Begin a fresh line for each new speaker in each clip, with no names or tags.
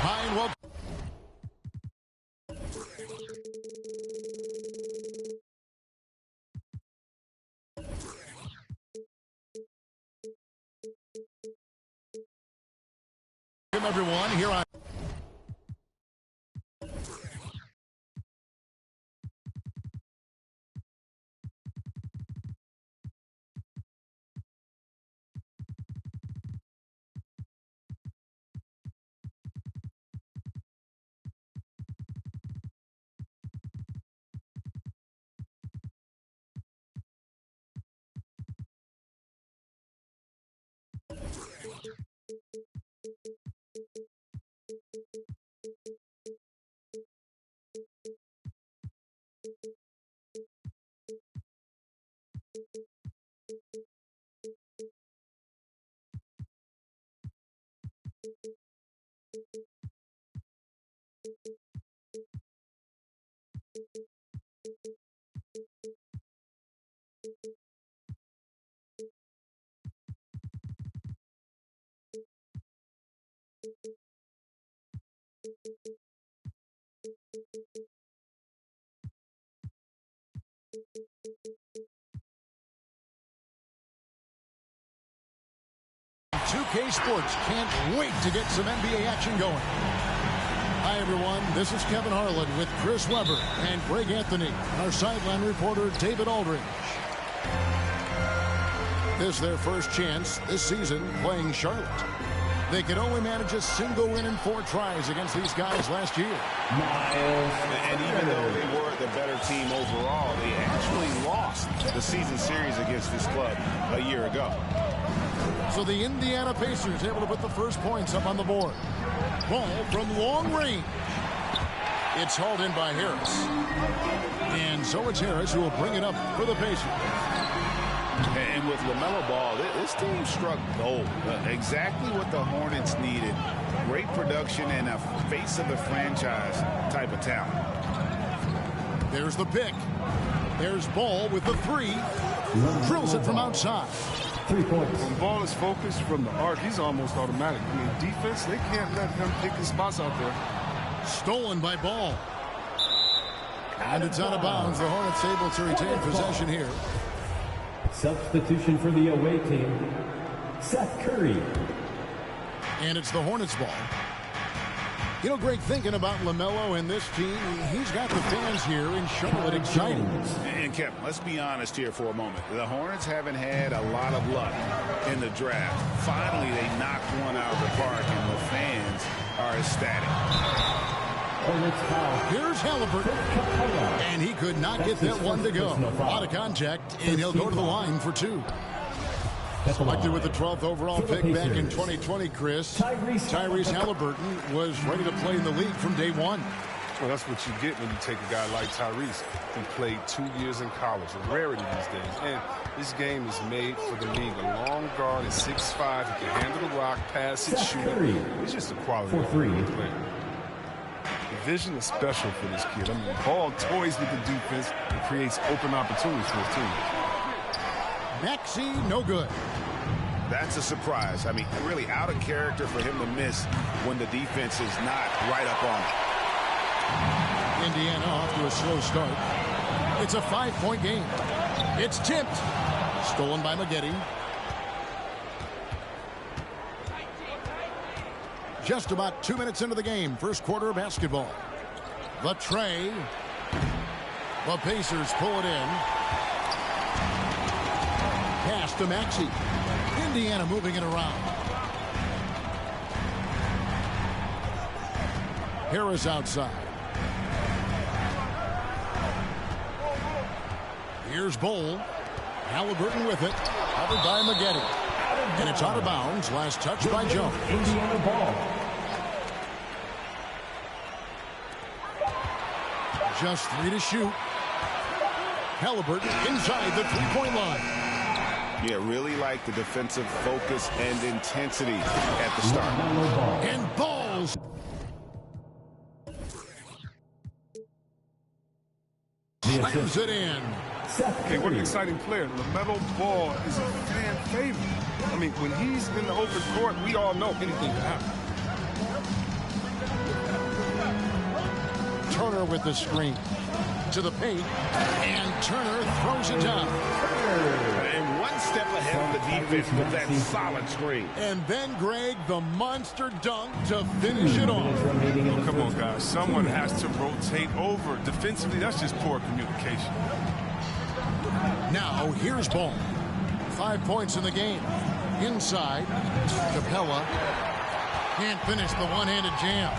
Hi and welcome. Welcome everyone. Here I K Sports can't wait to get some NBA action going. Hi, everyone. This is Kevin Harlan with Chris Webber and Greg Anthony, our sideline reporter, David Aldridge. This is their first chance this season playing Charlotte. They could only manage a single win in 4 tries against these guys last year.
And even though they were the better team overall, they actually lost the season series against this club a year ago.
So the Indiana Pacers able to put the first points up on the board. Ball from long range. It's hauled in by Harris. And so it's Harris who will bring it up for the Pacers.
And with LaMelo Ball, this team struck gold. Exactly what the Hornets needed. Great production and a face of the franchise type of talent.
There's the pick. There's Ball with the 3. Drills it from outside.
3 points.
When Ball is focused from the arc, he's almost automatic. I mean, defense, they can't let him pick his spots out there.
Stolen by Ball. And it's out of bounds. The Hornets able to retain possession here.
Substitution for the away team, Seth Curry.
And it's the Hornets ball. You know, Greg, thinking about LaMelo and this team, he's got the fans here in Charlotte excited.
And Kevin, let's be honest here for a moment. The Hornets haven't had a lot of luck in the draft. Finally, they knocked one out of the park, and the fans are ecstatic.
Here's Halliburton, and he could not get that one to go. A lot of contact, and he'll go to the line for 2. Selected with the 12th overall pick back in 2020, Chris, Tyrese Halliburton was ready to play in the league from day 1.
Well, that's what you get when you take a guy like Tyrese, who played 2 years in college, a rarity these days. And this game is made for the league. A long guard at 6'5", he can handle the rock, pass it, shoot it. He's just a quality player. The vision is special for this kid. I mean, Ball toys with the defense and creates open opportunities for his team.
Maxey, no good.
That's a surprise. I mean, really out of character for him to miss when the defense is not right up on it.
Indiana off to a slow start. It's a 5-point game. It's tipped. Stolen by Maggette. Just about 2 minutes into the game. First quarter of basketball. The tray. The Pacers pull it in. Pass to Maxey. Indiana moving it around. Harris outside. Here's Bowl. Halliburton with it. Covered by Maggette. And it's out of bounds. Last touch by Jones.
Indiana ball.
Just 3 to shoot. Halliburton inside the three-point line.
Yeah, really like the defensive focus and intensity at the start.
And balls. Slams it in.
Hey, what an exciting player. LaMelo Ball is a fan favorite. I mean, when he's in the open court, we all know anything can happen.
Turner with the screen. To the paint. And Turner throws it down.
And one step ahead of the defense with that solid screen.
And then, Greg, the monster dunk to finish it off.
Oh, come on, guys. Someone has to rotate over. Defensively, that's just poor communication.
Now, here's Ball. 5 points in the game. Inside. Capella. Can't finish the one-handed jam.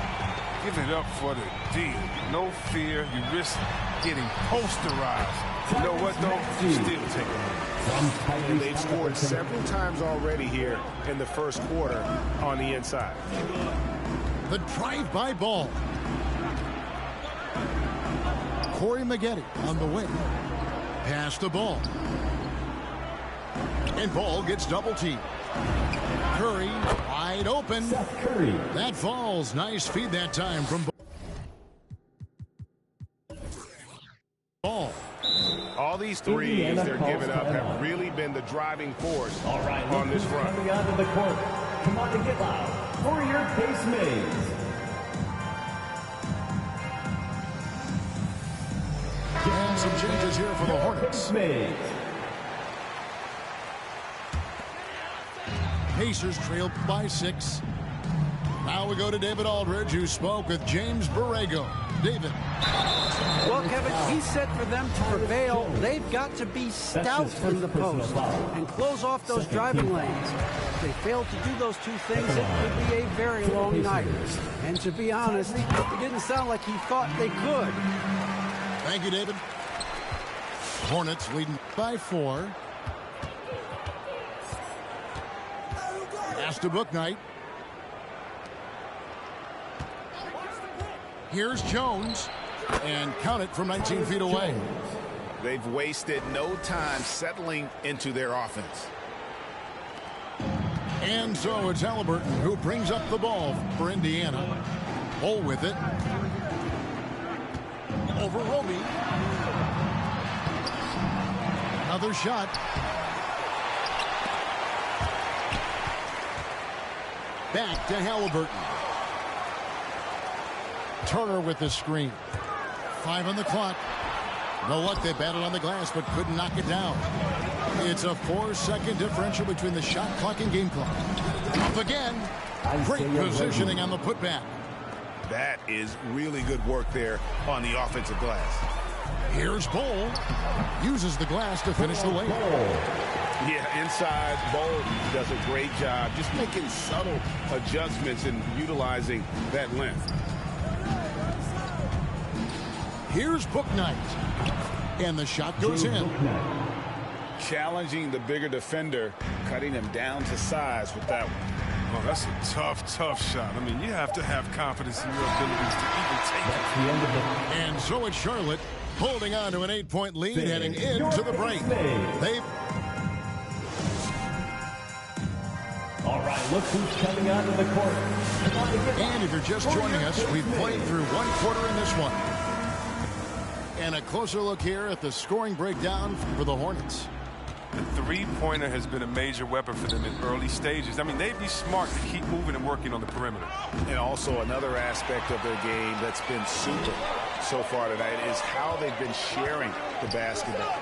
Give it up for the D. No fear. You risk getting posterized. You know what, though? You still take it.
And they've scored several times already here in the first quarter on the inside.
The drive-by Ball. Corey Maggette on the wing. Pass the Ball. And Ball gets double-teamed. Curry wide open.
Seth Curry.
That falls. Nice feed that time from Ball.
All these threes they're giving up have really been the driving force on this run.
Coming onto the court. Come on to get loud for your base mates.
And some changes here for the Hornets. Pacers trailed by 6. Now we go to David Aldridge, who spoke with James Borrego. David.
Well, Kevin, he said for them to prevail, they've got to be stout from the post and close off those driving lanes. If they fail to do those two things, it could be a very long night. And to be honest, it didn't sound like he thought they could.
Thank you, David. Hornets leading by 4. Pass to Bouknight. Here's Jones. And count it from 19 feet away.
They've wasted no time settling into their offense.
And so it's Halliburton who brings up the ball for Indiana. Ball with it. Over Roby. Another shot. Back to Halliburton. Turner with the screen. 5 on the clock. No luck, they battled on the glass but couldn't knock it down. It's a 4-second differential between the shot clock and game clock. Up again. Great positioning on the putback.
That is really good work there on the offensive glass.
Here's Bowl. Uses the glass to finish the lane.
Yeah, inside, Bowl does a great job just making subtle adjustments and utilizing that length.
Here's Bouknight. And the shot goes in.
Challenging the bigger defender, cutting him down to size with that one.
Oh, that's a tough shot. I mean, you have to have confidence in your abilities to even take it.
And so it's Charlotte holding on to an 8-point lead heading into the break.
All right, look who's coming onto the court.
And if you're just joining us, we've played through 1 quarter in this one. And a closer look here at the scoring breakdown for the Hornets.
The three-pointer has been a major weapon for them in early stages. I mean, they'd be smart to keep moving and working on the perimeter.
And also another aspect of their game that's been super so far tonight is how they've been sharing the basketball.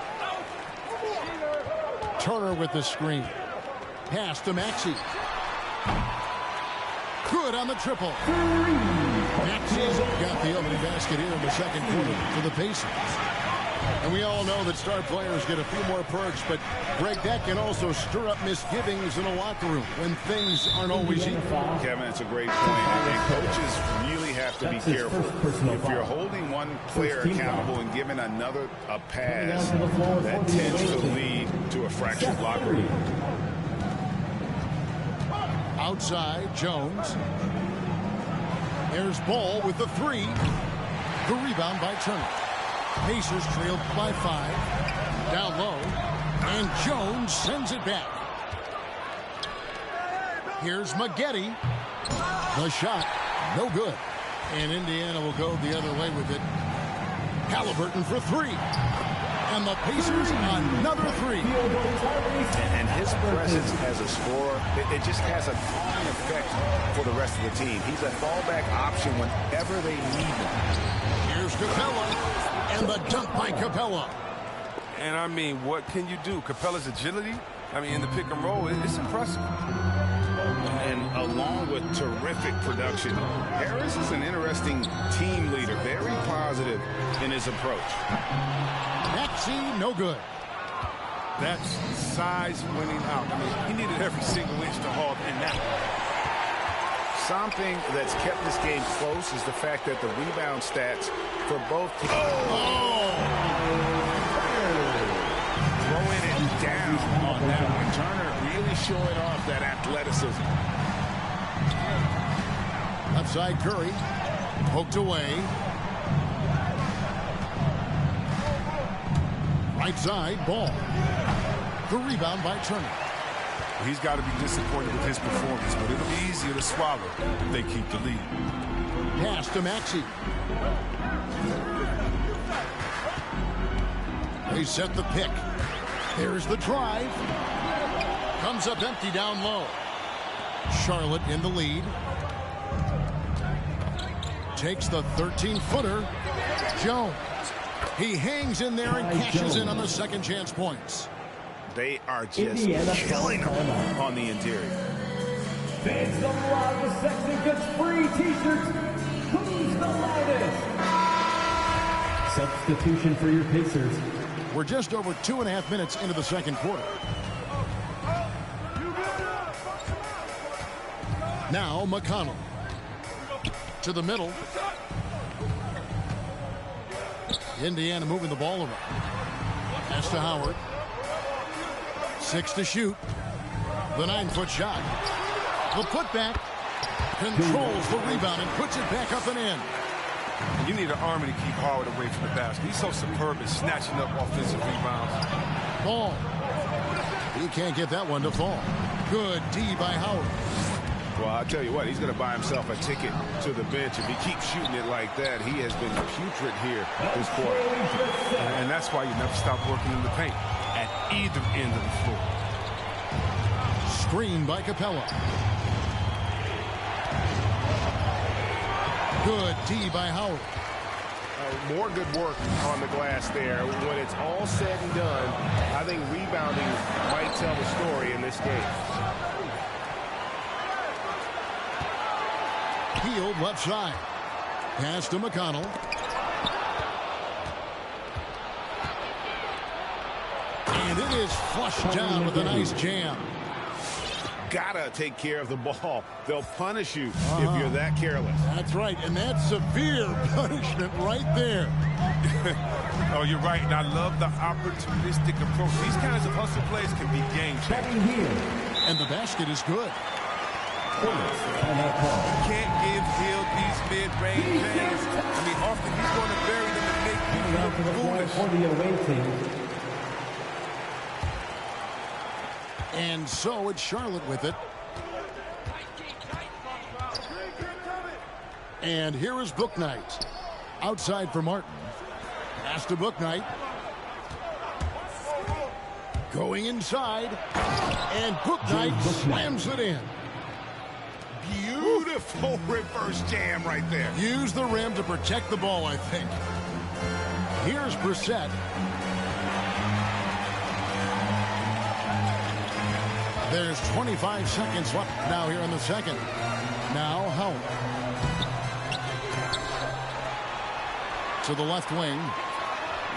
Turner with the screen. Pass to Maxey. Good on the triple. Maxey's got the opening basket here in the second quarter for the Pacers. And we all know that star players get a few more perks, but Greg, that can also stir up misgivings in a locker room when things aren't always equal.
Kevin, it's a great point. And coaches really have to be careful. If you're holding one player accountable and giving another a pass, that tends to lead to a fractured locker room.
Outside, Jones. There's Ball with the 3. The rebound by Turner. Pacers trailed by 5. Down low. And Jones sends it back. Here's Maggette. The shot, no good. And Indiana will go the other way with it. Halliburton for 3. And the Pacers another 3.
And his presence as a scorer, it just has a calming effect for the rest of the team. He's a fallback option whenever they need him.
Here's Capella. And the dunk by Capella.
And I mean, what can you do? Capella's agility, I mean, in the pick and roll, it's impressive.
And along with terrific production, Harris is an interesting team leader, very positive in his approach.
Maxey, no good.
That's size winning out. I mean, he needed every single inch to haul in that one.
Something that's kept this game close is the fact that the rebound stats for both teams. Throwing it down on that one. Turner really showing off that athleticism.
Left side, Curry. Poked away. Right side, Ball. The rebound by Turner.
He's got to be disappointed with his performance, but it'll be easier to swallow if they keep the lead.
Pass to Maxey. They set the pick. There's the drive. Comes up empty down low. Charlotte in the lead. Takes the 13-footer. Jones. He hangs in there and cashes in on the second chance points.
They are just killing them on the interior.
Fans the loudest section gets free t-shirts. Who's the loudest? Substitution for your Pacers.
We're just over 2.5 minutes into the second quarter. Now McConnell. To the middle. Indiana moving the ball around. Pass to Howard. 6 to shoot. The 9-foot shot. The putback. Controls the rebound and puts it back up and in.
You need an army to keep Howard away from the basket. He's so superb at snatching up offensive rebounds.
Ball. He can't get that one to fall. Good D by Howard.
Well, I'll tell you what, he's going to buy himself a ticket to the bench. If he keeps shooting it like that, he has been putrid here this quarter.
And that's why you never stop working in the paint at either end of the floor.
Screen by Capella. Good D by Howard.
More good work on the glass there. When it's all said and done, I think rebounding might tell the story in this game.
Healed left side. Pass to McConnell. And it is flushed down with a nice jam.
Gotta take care of the ball. They'll punish you if you're that careless.
That's right, and that's severe punishment right there.
Oh, you're right, and I love the opportunistic approach. These kinds of hustle plays can be game changing.
And the basket is good.
Can't give Hill these mid-range games. I mean, often he's going to bury them and make people look foolish.
For the away team.
And so it's Charlotte with it. And here is Bouknight. Outside for Martin. Pass to Bouknight. Going inside. And Bouknight slams it in.
Beautiful reverse jam right there.
Use the rim to protect the ball, I think. Here's Brissett. There's 25 seconds left now here in the second. Now Howard. To the left wing.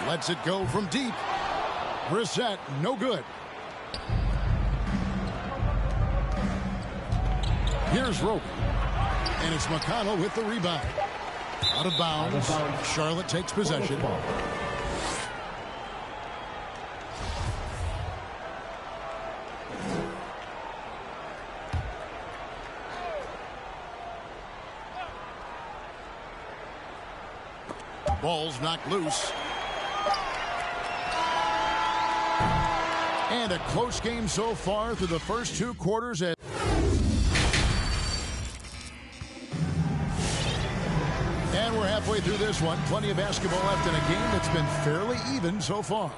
Lets it go from deep. Brissett, no good. Here's Roby. And it's McConnell with the rebound. Out of bounds. Charlotte takes possession. Ball's knocked loose. And a close game so far through the first 2 quarters. And we're halfway through this one. Plenty of basketball left in a game that's been fairly even so far.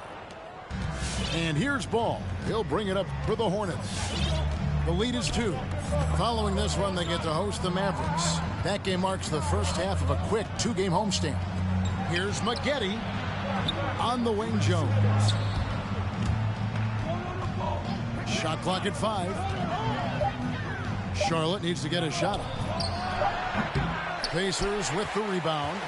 And here's Ball. He'll bring it up for the Hornets. The lead is 2. Following this one, they get to host the Mavericks. That game marks the first half of a quick 2-game homestand. Here's McGetty on the wing. Jones. Shot clock at 5. Charlotte needs to get a shot up. Pacers with the rebound.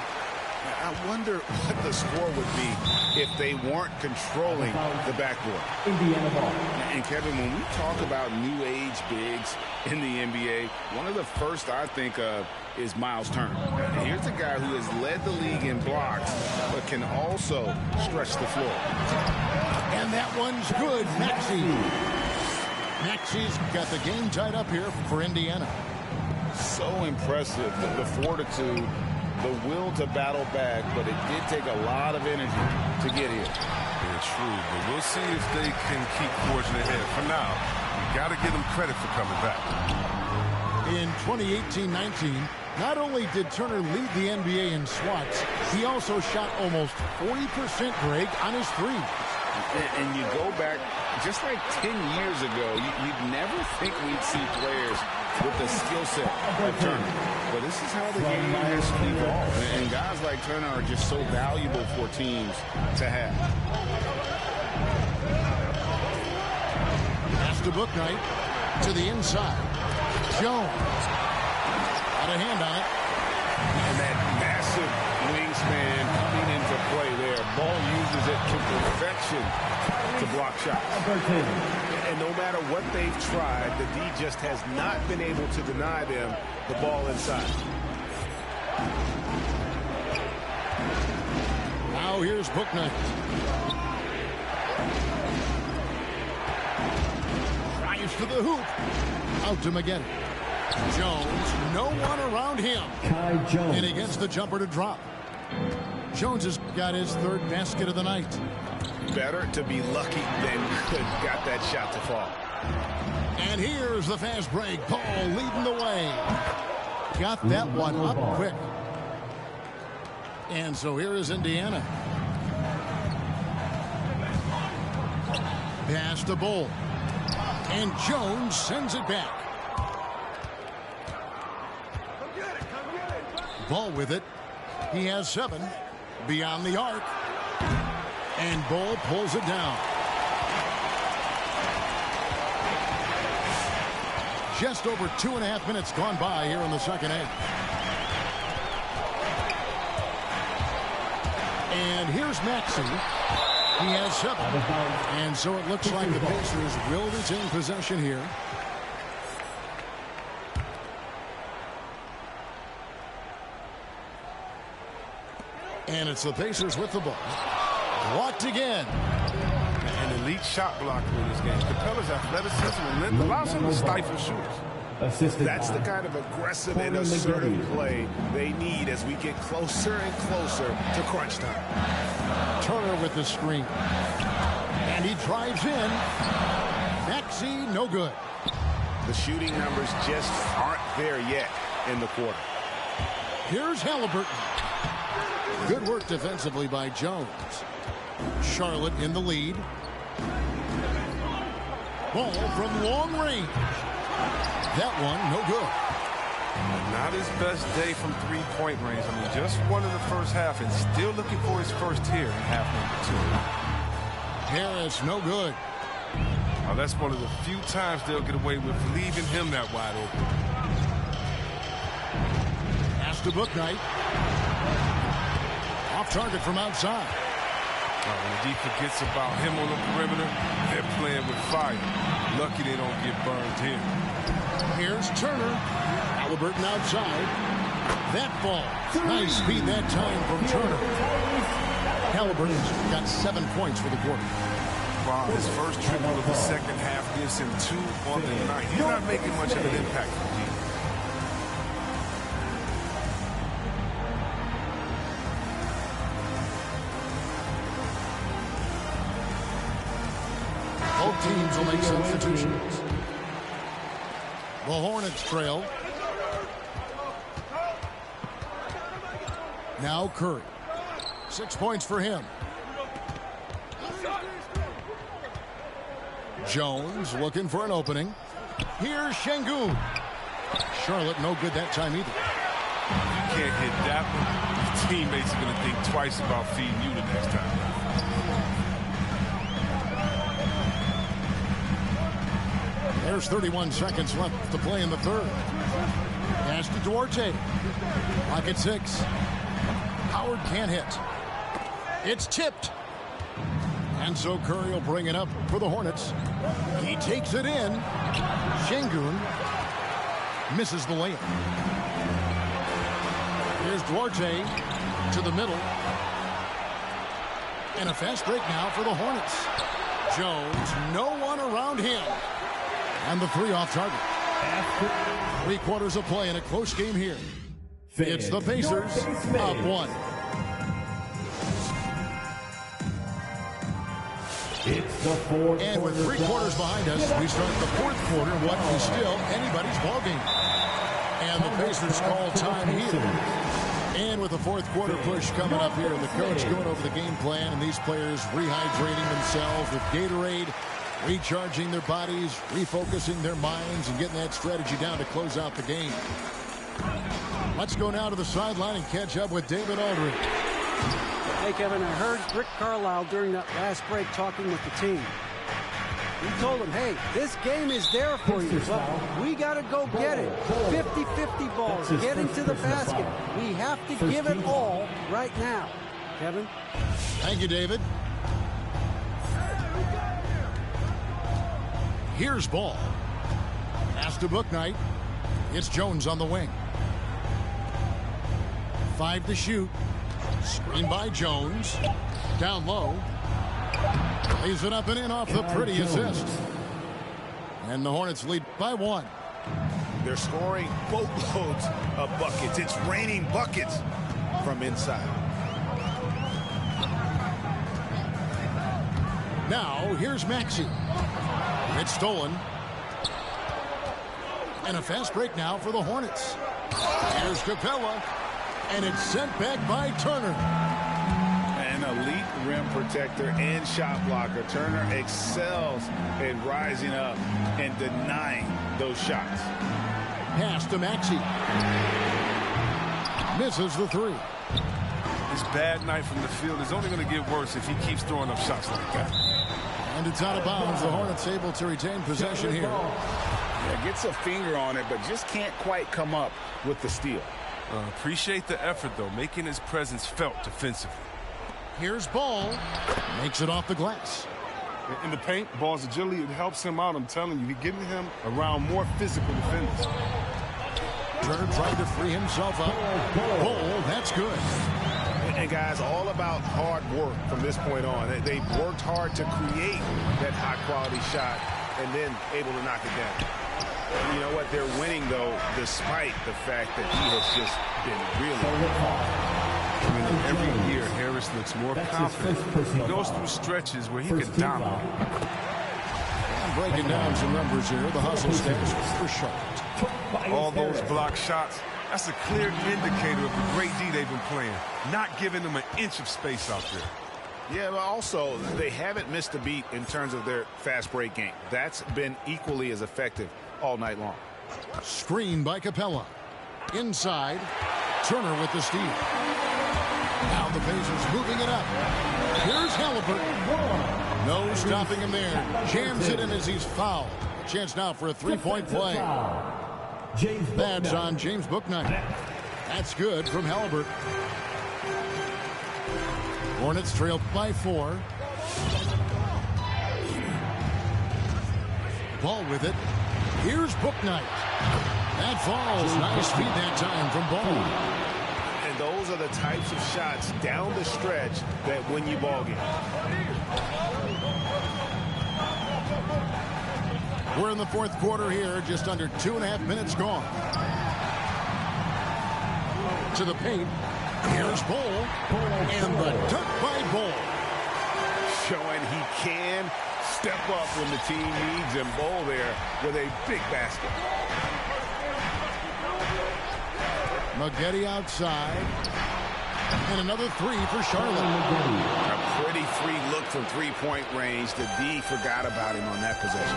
I wonder what the score would be if they weren't controlling the backboard.
Indiana ball.
And Kevin, when we talk about new age bigs in the NBA, one of the first I think of is Miles Turner. And here's a guy who has led the league in blocks, but can also stretch the floor.
And that one's good. Maxi's got the game tied up here for Indiana.
So impressive, the fortitude, the will to battle back, but it did take a lot of energy to get here.
Yeah, true, but we'll see if they can keep forging ahead. For now, you got to give them credit for coming back.
In 2018-19, not only did Turner lead the NBA in swats, he also shot almost 40%, Greg, on his threes.
And you go back just like 10 years ago, you'd never think we'd see players with the skill set of Turner. But this is how the game has evolved. And guys like Turner are just so valuable for teams to have.
Pass to Bouknight to the inside. Jones. Got a hand on it.
And that massive wingspan coming into play there. Ball uses it to perfection to block shots. And no matter what they've tried, the D just has not been able to deny them the ball inside.
Now here's Bouknight. Drives to the hoop. Out to McGetty. Jones, no one around him.
Kai Jones.
And he gets the jumper to drop. Jones has got his 3rd basket of the night.
Better to be lucky than good. Got that shot to fall.
And here's the fast break. Paul leading the way. Got that one up quick. And so here is Indiana. Pass to Bull. And Jones sends it back. Ball with it. He has 7. Beyond the arc. And Bull pulls it down. Just over 2.5 minutes gone by here in the second half. And here's Maxey. He has 7. And so it looks like the Pacers will retain possession here. And it's the Pacers with the ball. Blocked again.
An elite shot blocker in this game. Capella's athleticism and length allows him to stifle shooters.
That's the kind of aggressive and assertive play they need as we get closer and closer to crunch time.
Turner with the screen. And he drives in. Maxey, no good.
The shooting numbers just aren't there yet in the quarter.
Here's Halliburton. Good work defensively by Jones. Charlotte in the lead. Ball from long range. That one, no good.
Not his best day from three-point range. I mean, just won in the first half and still looking for his first here in half number 2.
Harris, no good.
Now, that's one of the few times they'll get away with leaving him that wide open.
Pass to Bouknight. Off target from outside.
When the D forgets about him on the perimeter, they're playing with fire. Lucky they don't get burned here.
Here's Turner. Halliburton outside. That ball. Nice speed that time from Turner. Halliburton's got 7 points for the quarter.
Wow, his first triple of the second half gives him 2 on the night. He's not making much of an impact from here.
Both teams will make substitutions. The Hornets trail. Now Curry. 6 points for him. Jones looking for an opening. Here's Şengün. Charlotte no good that time either.
You can't hit that one. Your teammates are going to think twice about feeding you the next time.
There's 31 seconds left to play in the third. Pass to Duarte. Clock at 6. Howard can't hit. It's tipped. And so Curry will bring it up for the Hornets. He takes it in. Şengün misses the layup. Here's Duarte to the middle. And a fast break now for the Hornets. Jones, no one around him. And the 3 off target. 3 quarters of play in a close game here. It's the Pacers up 1. And with 3 quarters behind us, we start the 4th quarter, what is still anybody's ballgame. And the Pacers call time here. And with the 4th quarter push coming up here, the coach going over the game plan, and these players rehydrating themselves with Gatorade, recharging their bodies, refocusing their minds, and getting that strategy down to close out the game. Let's go now to the sideline and catch up with David Aldridge.
Hey, Kevin, I heard Rick Carlisle during that last break talking with the team. He told them, hey, this game is there for you, but we got to go get it. 50-50 balls, get into the basket. We have to give it all right now. Kevin?
Thank you, David. Here's ball. Pass to Bouknight. It's Jones on the wing. 5 to shoot. Screen by Jones. Down low. Lays it up and in off the pretty assist. And the Hornets lead by 1.
They're scoring boatloads of buckets. It's raining buckets from inside.
Now, here's Maxey. It's stolen. And a fast break now for the Hornets. Here's Capella. And it's sent back by Turner.
An elite rim protector and shot blocker. Turner excels in rising up and denying those shots.
Pass to Maxey. Misses the 3.
His bad night from the field is only going to get worse if he keeps throwing up shots like that.
And it's out of bounds. The Hornets able to retain possession here.
Yeah, gets a finger on it, but just can't quite come up with the steal.
Appreciate the effort, though, making his presence felt defensively.
Here's Ball. Makes it off the glass.
In the paint, Ball's agility, it helps him out, I'm telling you. You're getting him around more physical defenders.
Turner trying to free himself up. Ball, that's good.
And guys, all about hard work from this point on. They've worked hard to create that high-quality shot and then able to knock it down. And you know what? They're winning, though, despite the fact that he has just been really hard.
I mean, every year, Harris looks more confident. He goes through stretches where he can dominate.
I'm breaking down some numbers here. The hustle stats for Charlotte.
All those block shots, that's a clear indicator of the great D they've been playing. Not giving them an inch of space out there.
Yeah, but also, they haven't missed a beat in terms of their fast break game. That's been equally as effective all night long.
Screen by Capella. Inside, Turner with the steal. Now the Pacers moving it up. Here's Halliburton. No stopping him there. Jams it in as he's fouled. A chance now for a 3-point play. That's on James Bouknight. That's good from Halliburton. Hornets trail by 4. Ball with it. Here's Bouknight. That falls. Nice feed that time from Ball.
And those are the types of shots down the stretch that win you ball games.
We're in the fourth quarter here. Just under 2.5 minutes gone. To the paint. Here's Ball. And the dunk by Ball.
Showing he can step up when the team needs him. Ball there with a big basket.
Maggette outside. And another 3 for Charlotte.
A pretty free look from three-point range. The D forgot about him on that possession.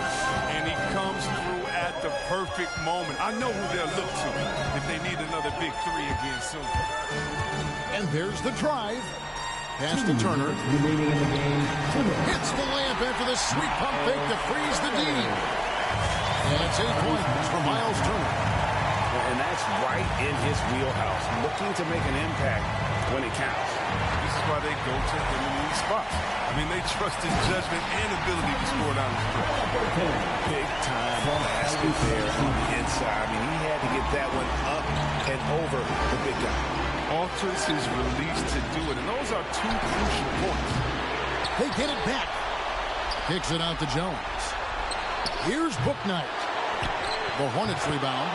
And he comes through at the perfect moment. I know who they'll look to if they need another big 3 again soon.
And there's the drive. Pass to Turner.
Remaining in the game.
Hits the layup after the sweet pump fake to freeze the D. And it's 8 points for Miles Turner.
And that's right in his wheelhouse. Looking to make an impact when it counts.
This is why they go to him in these spots. I mean, they trust his judgment and ability to score down the stretch.
Big time basket there on the inside. I mean, he had to get that one up and over the big guy.
Alters his release to do it, and those are 2 crucial points.
They get it back. Kicks it out to Jones. Here's Bouknight. The Hornets rebound.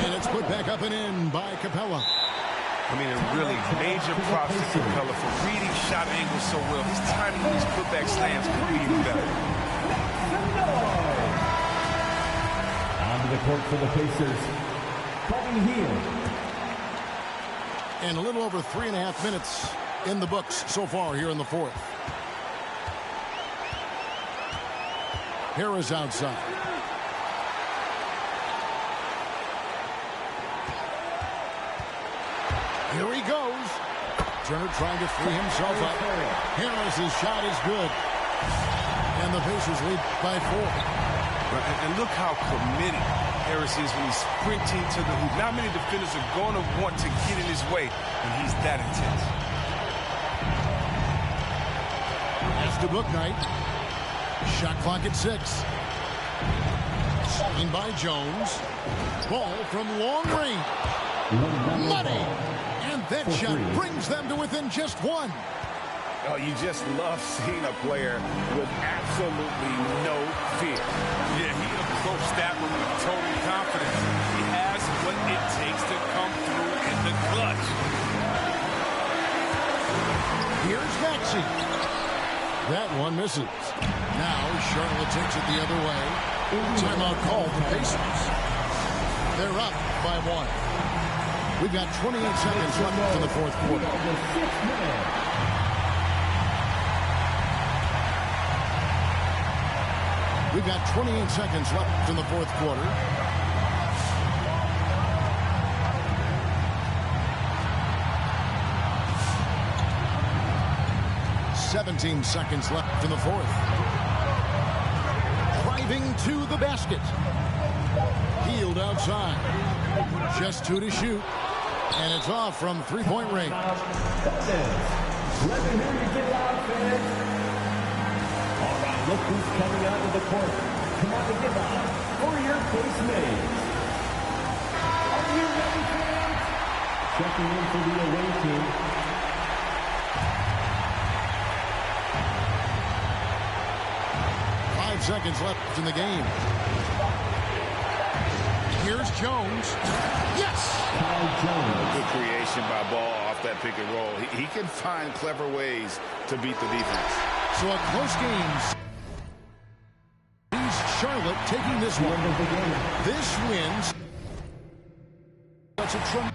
And it's put back up and in by Capella.
I mean, a really major props to Capella for reading shot angles so well. His timing on these putback slams could be even better.
Onto the court for the Pacers. Coming here.
And a little over 3.5 minutes in the books so far here in the fourth. Harris outside. Here he goes. Turner trying to free himself up. Harris's shot is good. And the Pacers lead by 4.
And look how committed Harris is when he's sprinting to the hoop. Not many defenders are going to want to get in his way, and he's that intense.
Pass to Bouknight. Shot clock at 6. Screen by Jones. Ball from long range. Money. And that shot brings them to within just 1.
Oh, you just love seeing a player with absolutely no fear.
Yeah, he approached that one with total confidence. He has what it takes to come through in the clutch.
Here's Bazzy. That one misses. Now Charlotte takes it the other way. Timeout called the Pacers. They're up by 1. We've got 28 seconds left in the fourth quarter. We've got 28 seconds left in the fourth quarter. "17 seconds left in the fourth. Driving to the basket. Healed outside. Just 2 to shoot. And it's off from 3-point range.
Let me hear you get loud, fans. All right, look who's coming out of the court. Come on to get loud for your face mates. Are you ready, fans? Checking in for the away team.
Seconds left in the game. Here's Jones. Yes!
Good creation by Ball off that pick and roll. He can find clever ways to beat the defense.
So a close game. Charlotte taking this one. This wins. That's a tremendous.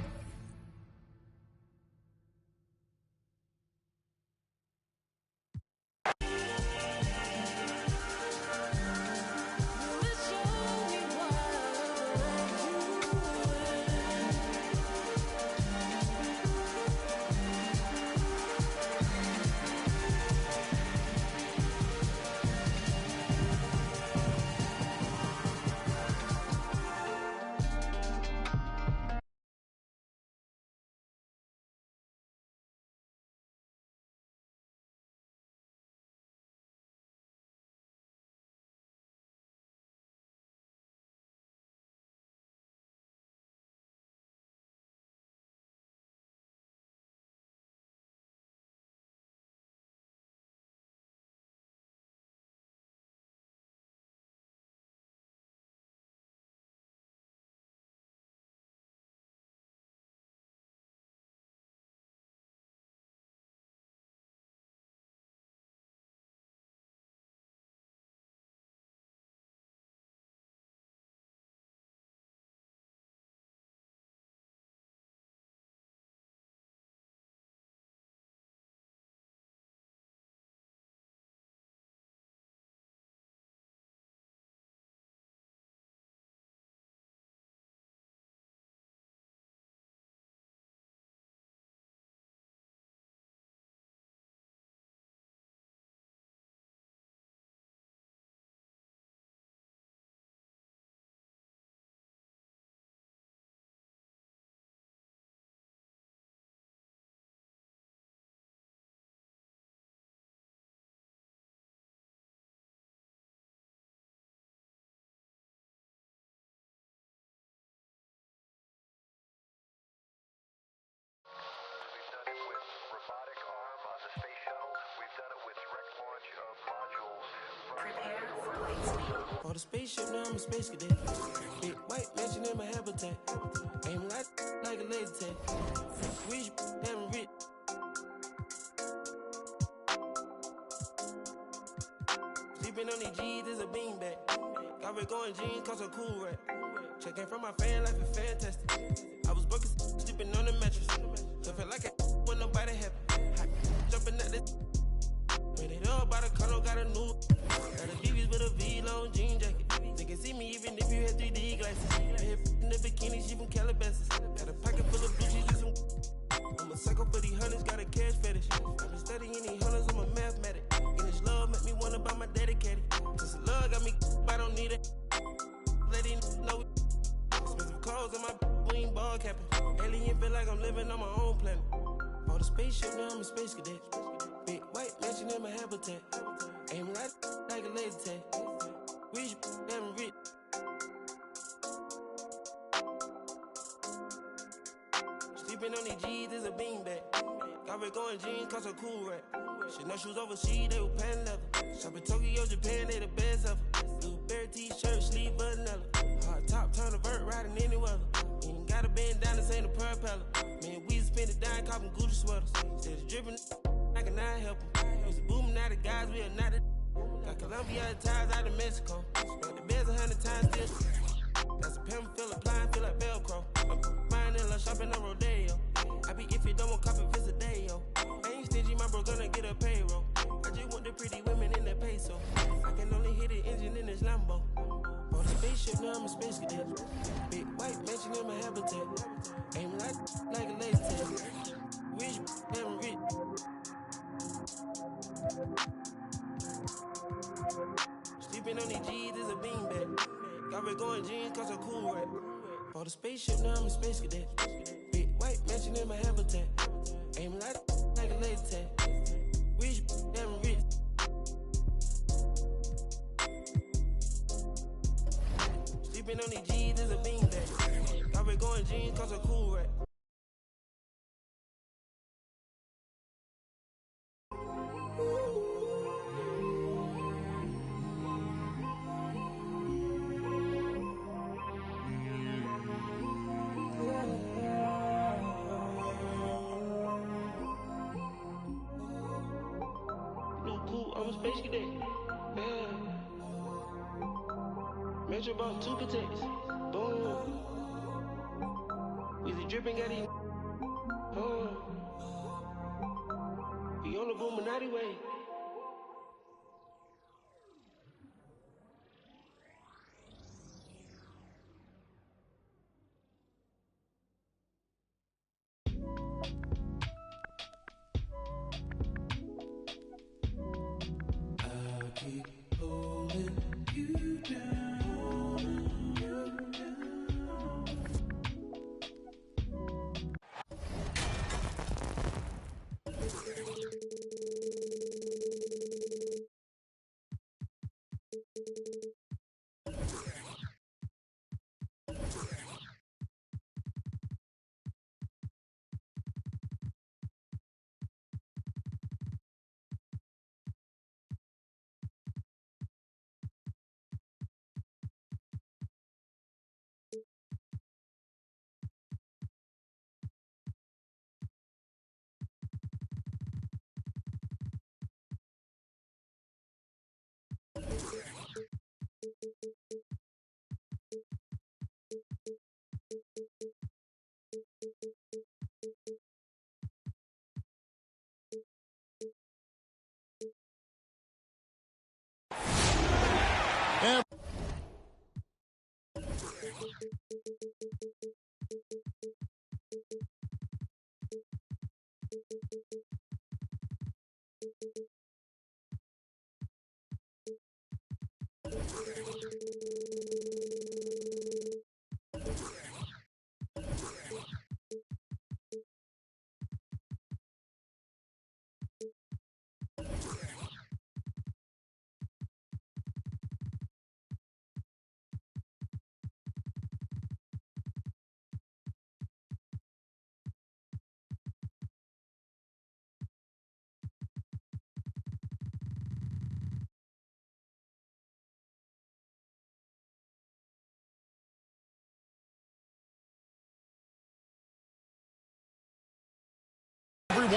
robotic arm on the space shuttle. We've done it with direct launch of modules. Prepare for light speed.
On the spaceship, now I'm a space cadet. Big white mansion in my habitat. Aim like a laser tag. Rich, damn rich. Sleeping on these G's is a beanbag. Got red going jeans, cause a cool rack. Checking from my fan life is fantastic. I was broken, sleeping on the mattress. So felt like when nobody happy. Jumping at this. Made it up by the color, got a new. Got a BB's with a V-long jean jacket. They can see me even if you had 3D glasses. Head in the bikini, she from Calabasas. Got a pocket full of blue cheese and some. I'm a psycho for these hunters, got a cash fetish. I've been studying these hunters, I'm a mathematic. And this love make me wanna buy my dedicated. Cause the love got me, I don't need it. Let it know. Expensive clothes on my we ain't ball capping. Alien feel like I'm living on my own planet. On the spaceship, now I'm a space cadet. Big white mansion in my habitat. Aim like a laser tag. Rich, damn rich. Sleeping on these G's is a beanbag. Got red going jeans, cause a cool rack. Chanel shoes overseas, they were pan leather. Shopping Tokyo, Japan, they the best ever. Blueberry t-shirt, sleeve vanilla. Hard top, turn a vert, riding any weather. Ain't gotta bend down, this ain't a propeller. Man, we spend it down, copping Gucci sweaters. Said it's dripping, I cannot help them. Used to boom, now the guys, we are not the. Got Colombia ties out of Mexico. Spent the beds 100 times still. That's a pimp, feel applying, feel like Velcro. I'm vanilla, shopping on Rodeo. I be if you don't want copy, visit a day, yo. I ain't stingy, my bro gonna get a payroll. I just want the pretty women in the peso. I can only hit the engine in this Lambo. On the spaceship, now I'm a space cadet. Big white mansion in my habitat. Aim like a laser tag. Rich, damn rich. Sleeping on these G's is a beanbag. Got red going jeans, cause a cool rack. For the spaceship, now I'm a space cadet. Big white mansion in my habitat. Aim like a laser tag. Rich, damn rich. Sleeping on these G's is a beanbag. Got red going jeans, cause a cool rack. I'm a space cadet. Yeah. Measure about 2 cadets. Boom. Weezy dripping at him. We on the Boominati way.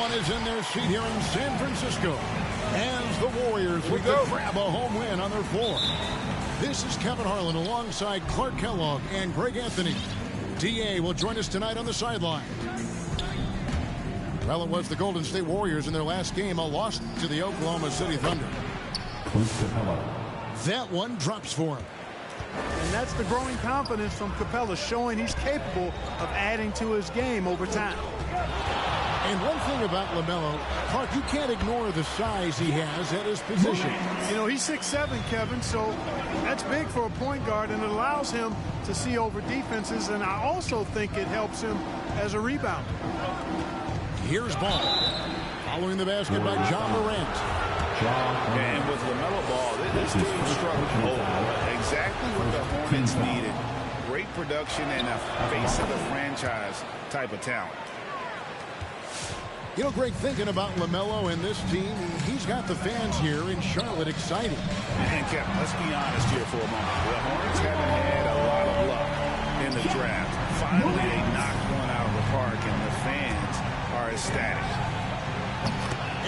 Everyone is in their seat here in San Francisco as the Warriors look to grab a home win on their floor. This is Kevin Harlan alongside Clark Kellogg and Greg Anthony. DA will join us tonight on the sideline. Well, it was the Golden State Warriors in their last game, a loss to the Oklahoma City Thunder. That one drops for him.
And that's the growing confidence from Capella, showing he's capable of adding to his game over time.
And one thing about LaMelo, Clark, you can't ignore the size he has at his position.
You know, he's 6'7", Kevin, so that's big for a point guard, and it allows him to see over defenses, and I also think it helps him as a rebounder.
Here's Ball. Following the basket by John Morant.
And with LaMelo Ball, this team struggled to hold exactly what the Hornets needed. Great production and a face of the franchise type of talent.
You know, Greg, thinking about LaMelo and this team, he's got the fans here in Charlotte excited.
And Kevin, let's be honest here for a moment. The Hornets haven't had a lot of luck in the draft. Finally, they knocked one out of the park, and the fans are ecstatic.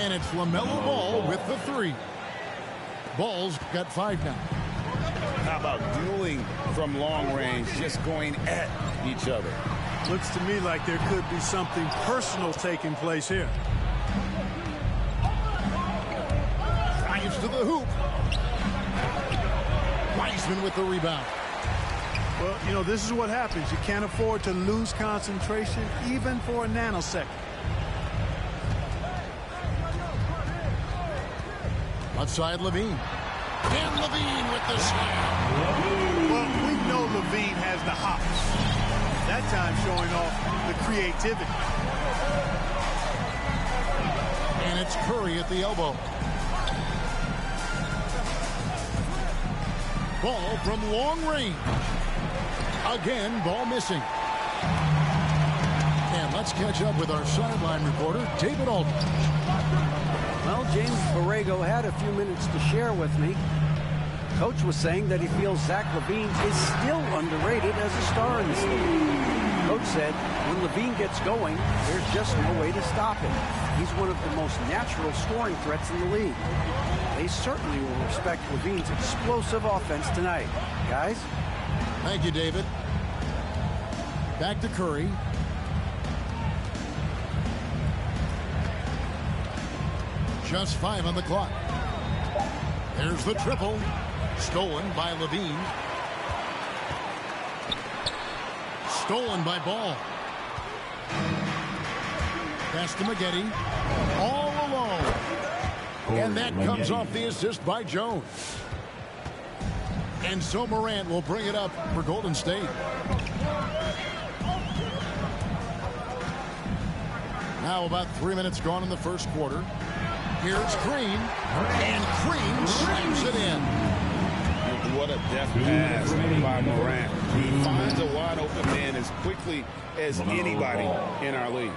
And it's LaMelo Ball with the three. Ball's got 5 now.
How about dueling from long range, just going at each other?
Looks to me like there could be something personal taking place here.
Drives to the hoop. Wiseman with the rebound.
Well, you know, this is what happens. You can't afford to lose concentration even for a nanosecond.
Outside Levine. And Levine with the slam.
Well, we know Levine has the hops. That time showing off the creativity.
And it's Curry at the elbow. Ball from long range. Again, ball missing. And let's catch up with our sideline reporter, David Aldridge.
Well, James Borrego had a few minutes to share with me. Coach was saying that he feels Zach LaVine is still underrated as a star in this league. Coach said when LaVine gets going, there's just no way to stop him. He's one of the most natural scoring threats in the league. They certainly will respect LaVine's explosive offense tonight. Guys?
Thank you, David. Back to Curry. Just 5 on the clock. There's the triple. Stolen by Levine. Stolen by Ball. Pass to Maggette. All alone. And that comes off the assist by Jones. And so Morant will bring it up for Golden State. Now about 3 minutes gone in the first quarter. Here's Green, and Green slams it in.
What a deft pass by Morant. He finds a wide open man as quickly as anybody in our league.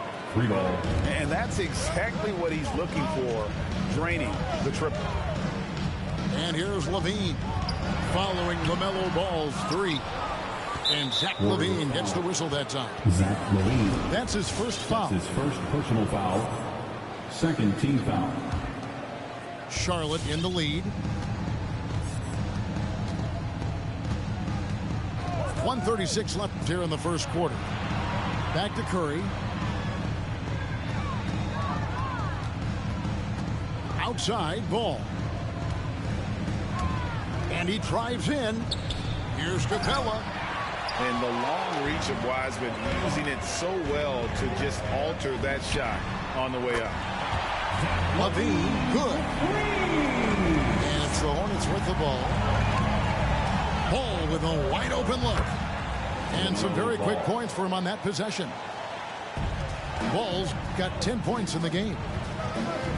And that's exactly what he's looking for, draining the triple.
And here's Levine, following LaMelo Ball's 3. And Zach LaVine gets the whistle that time.
Zach LaVine.
That's his first foul.
That's his first personal foul. Second team foul.
Charlotte in the lead. 1:36 left here in the first quarter. Back to Curry. Outside, Ball. And he drives in. Here's Capella.
And the long reach of Wiseman, using it so well to just alter that shot on the way up.
Levine, good. And it's the Hornets with the ball. Ball with a wide open look. And some very quick points for him on that possession. Ball's got 10 points in the game.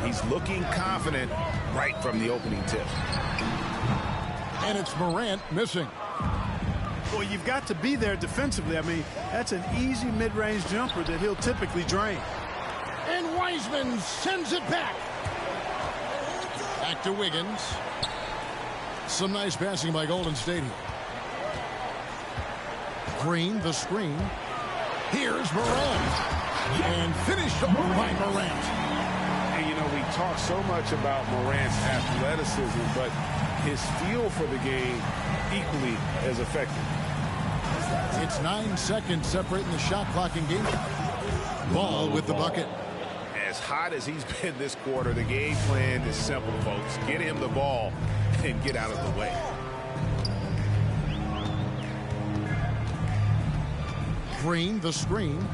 He's looking confident right from the opening tip.
And it's Morant missing.
Well, you've got to be there defensively. I mean, that's an easy mid-range jumper that he'll typically drain.
And Wiseman sends it back. Back to Wiggins. Some nice passing by Golden State here. Green, the screen. Here's Morant. And finished off by Morant.
And, you know, we talk so much about Morant's athleticism, but his feel for the game equally as effective.
It's 9 seconds separating the shot clock and game. Ball with the bucket.
As hot as he's been this quarter, the game plan is simple, folks. Get him the ball and get out of the way.
Green, the screen.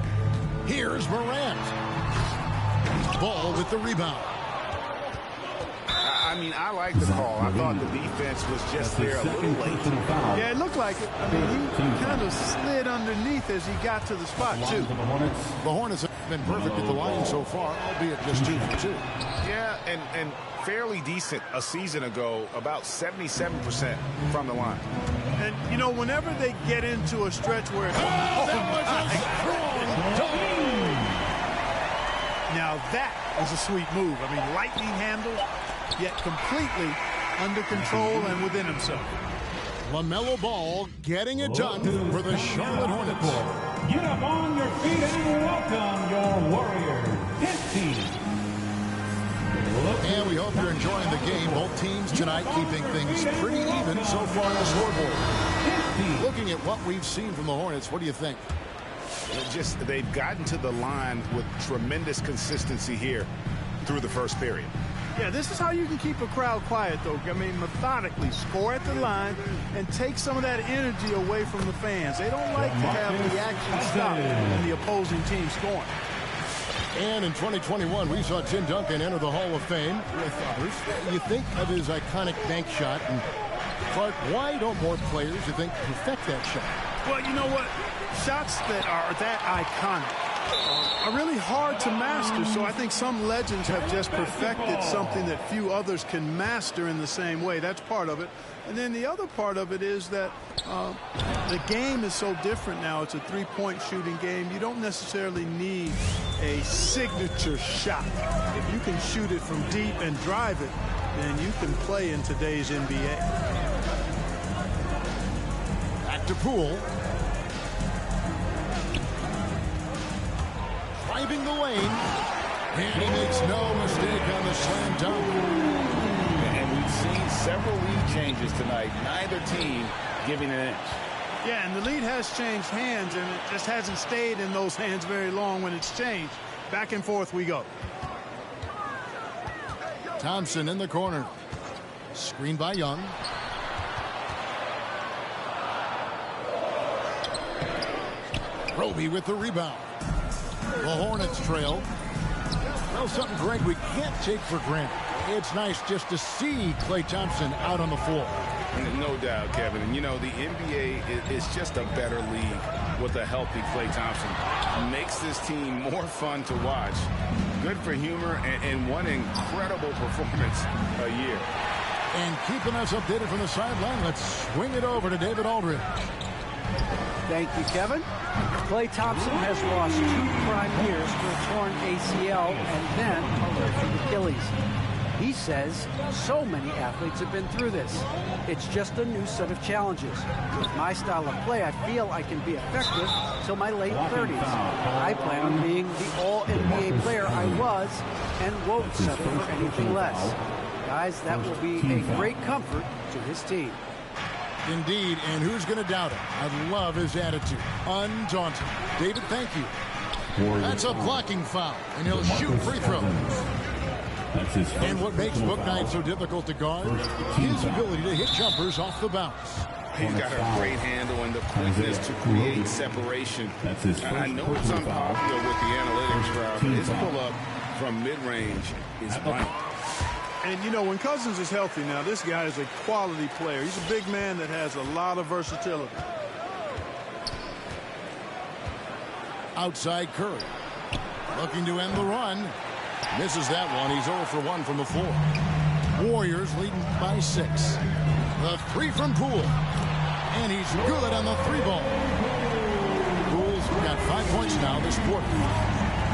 Here's Morant. Ball with the rebound.
I mean, I like the call. I thought the defense was just there a little late.
Yeah, it looked like it. I mean, he kind of slid underneath as he got to the spot, too.
The Hornets have been perfect at the line so far, albeit just 2 for 2.
Yeah, and fairly decent a season ago, about 77% from the line.
And, you know, whenever they get into a stretch where it's... Now that is a sweet move. I mean, lightning handle, yet completely under control and within himself.
LaMelo Ball getting it done for the Charlotte Hornets.
Get up on your feet and welcome your Warriors. Hit team.
And we hope you're enjoying the game. Both teams tonight keeping things pretty even so far on the scoreboard. Looking at what we've seen from the Hornets, what do you think?
They've gotten to the line with tremendous consistency here through the first period.
Yeah, this is how you can keep a crowd quiet, though. I mean, methodically score at the line and take some of that energy away from the fans. They don't like to have the action stop when the opposing team scoring.
And in 2021, we saw Tim Duncan enter the Hall of Fame with others. You think of his iconic bank shot. And Clark, why don't more players, you think, perfect that shot?
Well, you know what? Shots that are that iconic are really hard to master. So I think some legends have just perfected something that few others can master in the same way. That's part of it. And then the other part of it is that the game is so different now. It's a three-point shooting game. You don't necessarily need a signature shot. If you can shoot it from deep and drive it, then you can play in today's NBA.
Back to Poole. Driving the lane. And he makes no mistake on the slam dunk.
And we've seen several lead changes tonight. Neither team giving an inch.
Yeah, and the lead has changed hands, and it just hasn't stayed in those hands very long when it's changed. Back and forth we go.
Thompson in the corner. Screen by Young. Roby with the rebound. The Hornets trail. Well, something, Greg, we can't take for granted. It's nice just to see Klay Thompson out on the floor.
No doubt, Kevin. And, you know, the NBA is just a better league with a healthy Klay Thompson. Makes this team more fun to watch. Good for humor and one incredible performance a year.
And keeping us updated from the sideline, let's swing it over to David Aldridge.
Thank you, Kevin. Klay Thompson has lost 2 prime years for a torn ACL and then a ruptured Achilles. He says so many athletes have been through this. It's just a new set of challenges. With my style of play, I feel I can be effective till my late 30s. I plan on being the all-NBA player I was and won't settle for anything less. Guys, that will be a great comfort to his team.
Indeed, and who's going to doubt it? I love his attitude. Undaunted. David, thank you. That's a blocking foul, and he'll shoot free throws. And what makes Book Knight so difficult to guard? His ability to hit jumpers off the bounce.
He's got a great handle and the quickness to create separation. I know it's unpopular with the analytics crowd, but his pull-up from mid-range is blank.
And, you know, when Cousins is healthy now, this guy is a quality player. He's a big man that has a lot of versatility.
Outside Curry. Looking to end the run. Misses that one. He's 0 for 1 from the floor. Warriors leading by 6. The 3 from Poole. And he's good on the 3-ball. Poole's got 5 points now this quarter.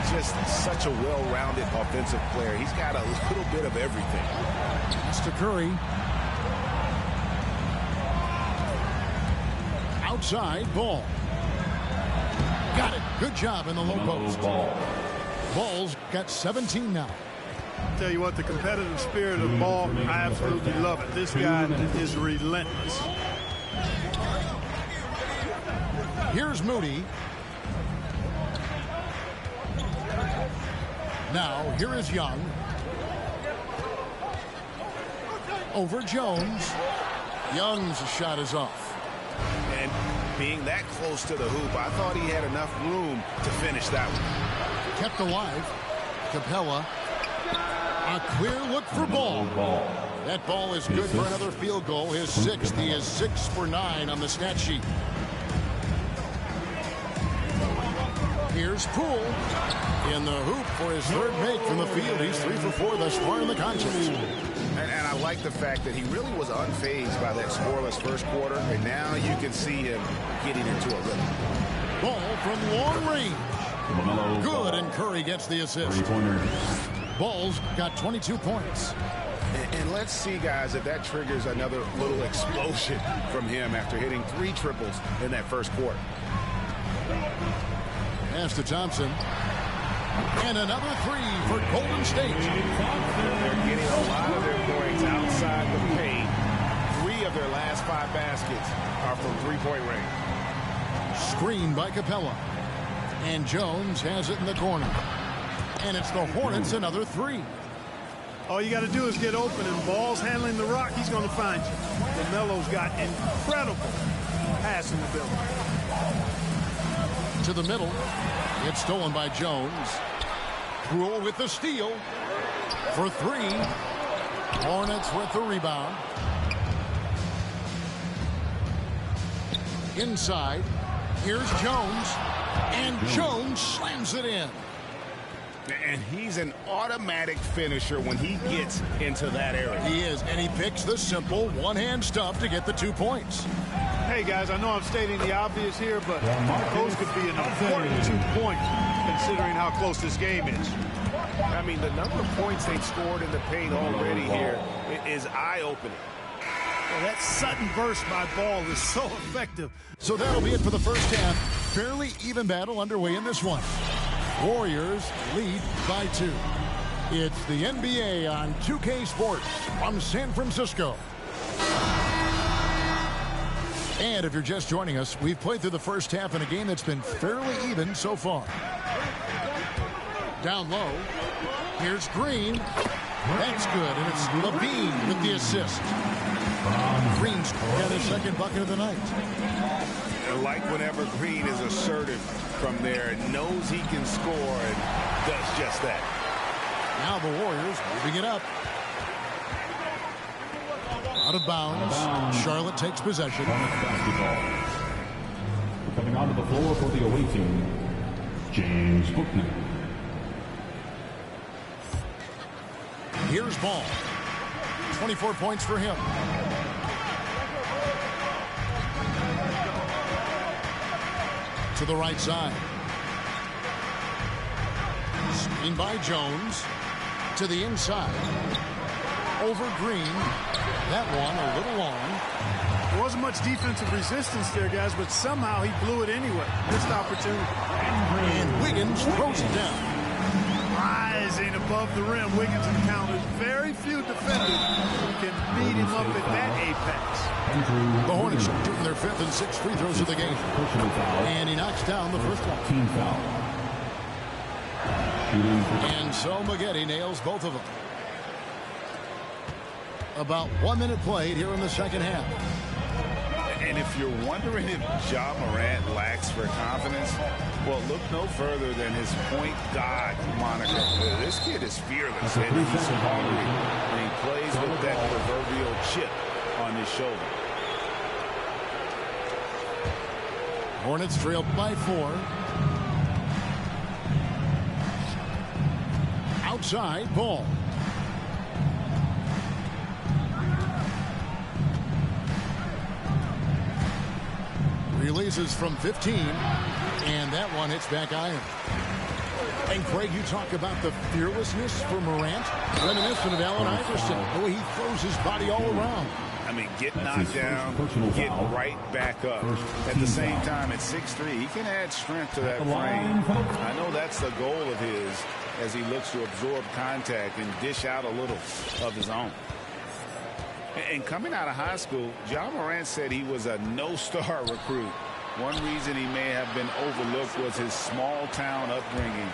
Just such a well-rounded offensive player. He's got a little bit of everything.
That's to Curry. Outside, Ball. Got it. Good job in the low post. Ball's got 17 now.
Tell you what, the competitive spirit of Ball, I absolutely love it. This guy is relentless.
Here's Moody. Now, here is Young. Over Jones. Young's shot is off.
And being that close to the hoop, I thought he had enough room to finish that one.
Kept alive. Capella. A clear look for Ball. That ball is good for another field goal. His sixth. He is 6 for 9 on the stat sheet. Here's Poole in the hoop for his third make from the field. He's 3 for 4 thus far in the contest.
And I like the fact that he really was unfazed by that scoreless first quarter, and now you can see him getting into a rhythm.
Ball from long range. Good, and Curry gets the assist. Ball's got 22 points.
And let's see, guys, if that triggers another little explosion from him after hitting 3 triples in that first quarter.
Pass to Thompson. And another 3 for Golden State.
They're getting a lot of their points outside the paint. 3 of their last 5 baskets are from three-point range.
Screen by Capella. And Jones has it in the corner. And it's the Hornets another 3.
All you got to do is get open, and Ball's handling the rock. He's going to find you. LaMelo's got incredible passing ability.
To the middle. It's stolen by Jones. Poole with the steal. For 3. Hornets with the rebound. Inside. Here's Jones. And Jones slams it in.
And he's an automatic finisher when he gets into that area.
He is, and he picks the simple one-hand stuff to get the 2 points.
Hey, guys, I know I'm stating the obvious here, but those could be an important 2 points considering how close this game is.
I mean, the number of points they've scored in the paint already here is eye-opening.
Well, that sudden burst by Ball is so effective.
So that'll be it for the first half. Fairly even battle underway in this one. Warriors lead by 2. It's the NBA on 2K Sports from San Francisco. And if you're just joining us, we've played through the first half in a game that's been fairly even so far. Down low. Here's Green. That's good, and it's Levine with the assist. Green's got his second bucket of the night.
I like whenever Green is assertive from there and knows he can score and does just that.
Now the Warriors moving it up. Out of bounds. Charlotte takes possession.
Coming onto the floor for the away team, James Bookman.
Here's Ball. 24 points for him. To the right side. Screen by Jones. To the inside. Over Green. That one a little long.
There wasn't much defensive resistance there, guys, but somehow he blew it anyway. Missed opportunity.
And Wiggins throws it down.
Rising above the rim, Wiggins encounters very few defenders who can beat him up at that apex.
The Hornets shooting their 5th and 6th free throws of the game. And he knocks down the first one.
Team foul.
And so Maggette nails both of them. About 1 minute played here in the second half.
And if you're wondering if Ja Morant lacks for confidence, well, look no further than his point guard moniker. This kid is fearless, and he's hungry, and he plays with that proverbial chip on his shoulder.
Hornets trail by 4. Outside, Ball. Releases from 15, and that one hits back iron. And Craig, you talk about the fearlessness for Morant, reminiscent of Allen Iverson, the way he throws his body all around.
I mean, get knocked down, get right back up. At the same time, at 6'3", he can add strength to that frame. I know that's the goal of his as he looks to absorb contact and dish out a little of his own. And coming out of high school, Ja Morant said he was a no-star recruit. One reason he may have been overlooked was his small-town upbringing,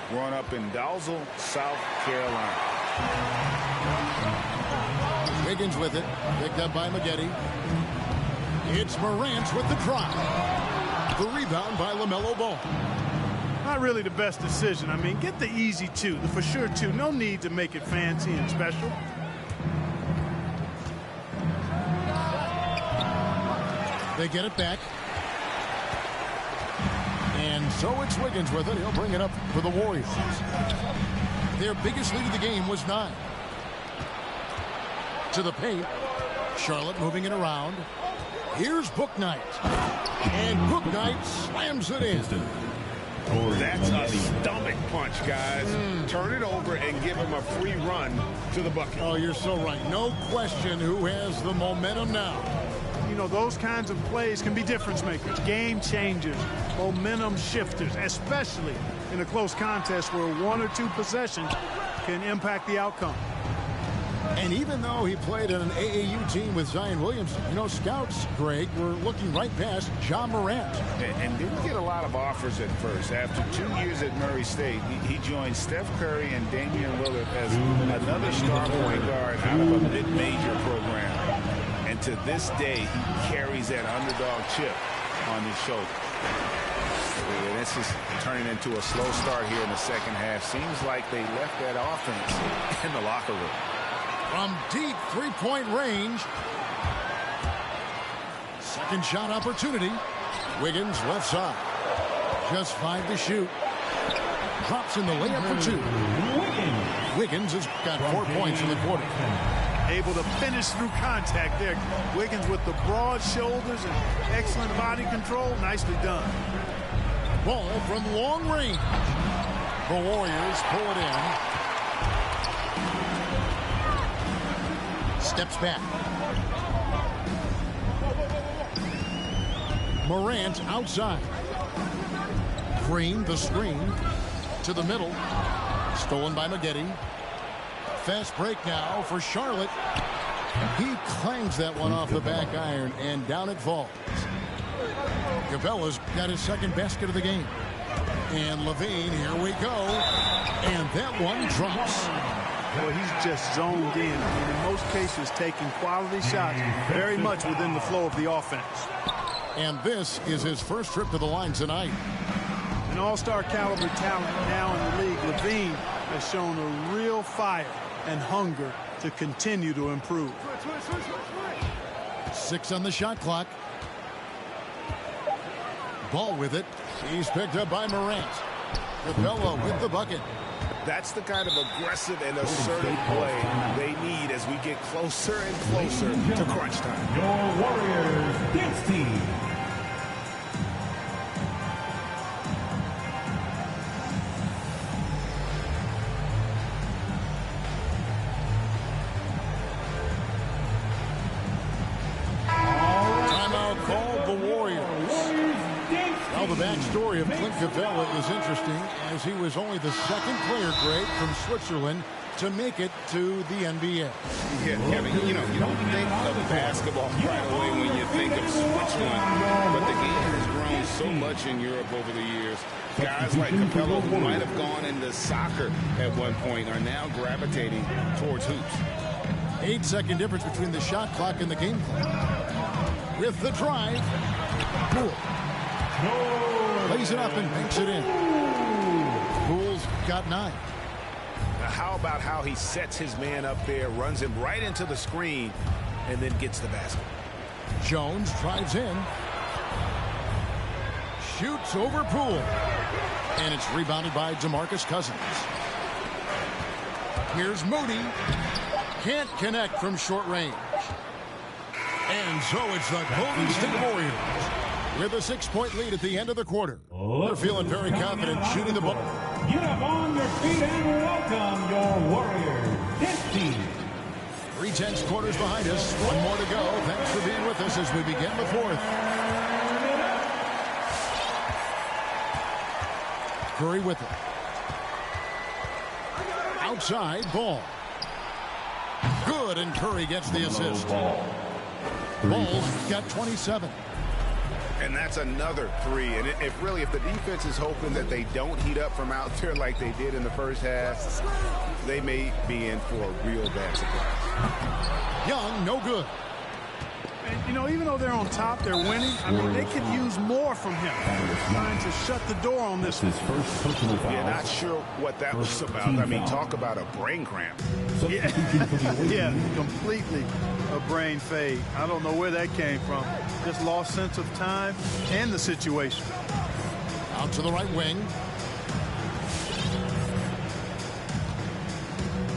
growing up in Dalzell, South Carolina.
Wiggins with it, picked up by Maggette. It's Morant with the drive. The rebound by LaMelo Ball.
Not really the best decision. I mean, get the easy two, the for sure two. No need to make it fancy and special.
They get it back. And so it's Wiggins with it. He'll bring it up for the Warriors. Their biggest lead of the game was 9. To the paint. Charlotte moving it around. Here's Bouknight. And Bouknight slams it in.
That's a stomach punch, guys. Turn it over and give him a free run to the bucket.
Oh, you're so right. No question who has the momentum now.
You know, those kinds of plays can be difference makers, game changers, momentum shifters, especially in a close contest where 1 or 2 possessions can impact the outcome.
And even though he played on an AAU team with Zion Williamson, you know, scouts, Greg, were looking right past Ja Morant.
And didn't get a lot of offers at first. After 2 years at Murray State, he joined Steph Curry and Damian Lillard as another star point guard out of a mid-major program. And to this day, he carries that underdog chip on his shoulder. And this is turning into a slow start here in the second half. Seems like they left that offense in the locker room.
From deep three-point range. Second shot opportunity. Wiggins left side. Just 5 to shoot. Drops in the layup for 2. Wiggins has got 4 points in the quarter.
Able to finish through contact there. Wiggins with the broad shoulders and excellent body control. Nicely done.
Ball from long range. The Warriors pull it in. Steps back. Morant outside. Green, the screen. To the middle. Stolen by Maggette. Fast break now for Charlotte. He clangs that one off the back iron, and down it falls. Capella's got his second basket of the game. And Levine, here we go. And that one drops.
Well, he's just zoned in. I mean, in most cases, taking quality shots very much within the flow of the offense.
And this is his first trip to the line tonight.
An all-star caliber talent now in the league. Levine has shown a real fire and hunger to continue to improve.
6 on the shot clock. Ball with it. He's picked up by Morant. Capella with the bucket.
That's the kind of aggressive and assertive play they need as we get closer and closer to crunch time.
Your Warriors dance team.
Timeout called the Warriors. Well, the backstory of Clint Capella is interesting, as he was only the second player, Greg, from Switzerland to make it to the NBA.
Yeah, Kevin, you know, you don't think of basketball right away when you think of Switzerland, but the game has grown so much in Europe over the years. Guys like Capella, who might have gone into soccer at one point, are now gravitating towards hoops.
8-second difference between the shot clock and the game clock. With the drive. Poole. Lays it up and banks it in. Poole's got 9.
Now, how about how he sets his man up there, runs him right into the screen, and then gets the basket.
Jones drives in. Shoots over Poole. And it's rebounded by DeMarcus Cousins. Here's Moody. Can't connect from short range. And so it's the Golden State Warriors with a 6-point lead at the end of the quarter. They're feeling very confident shooting the ball.
Get up on your feet and welcome your Warriors dance team.
3/10 quarters behind us. One more to go. Thanks for being with us as we begin the fourth. Curry with it. Outside, ball. Good, and Curry gets the assist. Ball's got 27.
And that's another three. And if the defense is hoping that they don't heat up from out there like they did in the first half, they may be in for a real bad surprise.
Young, no good.
And, you know, even though they're on top, they're winning. I mean, they could use more from him. Trying to shut the door on this one.
Yeah, not sure what that was about. I mean, talk about a brain cramp.
Yeah, yeah, completely a brain fade. I don't know where that came from. Just lost sense of time and the situation.
Out to the right wing.